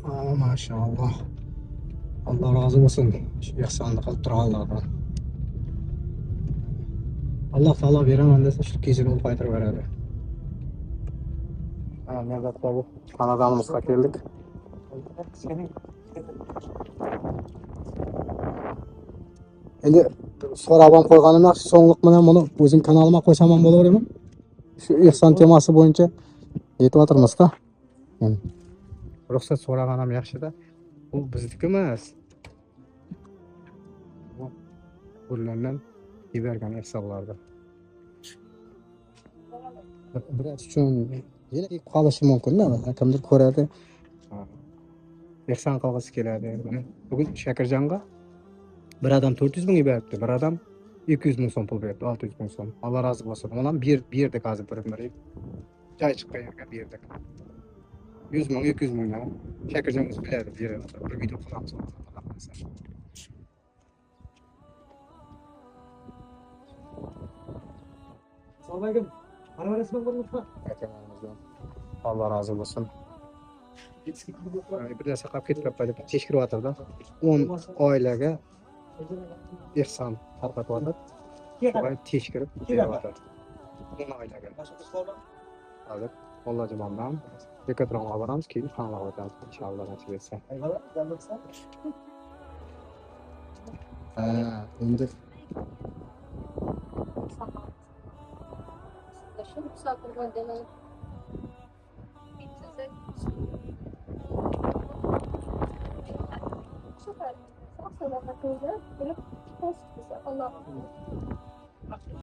Aa, maşallah. Allah razı olsun. Şu ihsanlı kılıp duranlardan. Allah Teala veremem dese şu geceni olup aytırıp veradi. Ha, Nevzat bu xonadonimizga keldik. Endi so'rab ham qo'yganim yaxshi, so'nglik bilan buni o'zim kanalimga qo'ysam ham bo'laverami? Shu ihson temasi bo'yicha aytyapmiz-da. Yani ruxsat so'ragan ham yaxshi-da. Bu bizniki emas. Bu ulardan bergan hisoblarda. Biraz uchun yana qolishi mumkin-da, kimdir ko'radi. Ehson qilg'isi keladi. Bugun Shakirjonga bir adam 400 ming beribdi, bir adam 200 ming so'm pul beribdi, 600 ming so'm. Allah razı bo'lsin. Ondan berdik hozir bir joy chiqqan yerga berdik. 100 ming, 200 mingdan Shakirjonimiz biladi, beradi. Bir video qilamiz. Assalomu alaykum. Marvarisman bo'lmoqda. Allah razı olsun. Bir narsa qilib ketib deb tekshiryapti-da. 10 oilaga ehson tarqatyapti. Shunga tekshirib beryapti. 10 oilaga. Hozir Ollajomondan Dekatronga boramiz, keyin xonalga o'tamiz inshaalloh nasib etsa. Endi Şu misafir göndermeyi size süper. Sağ selamet olun. Böyle post bize. Allah'a emanet olun.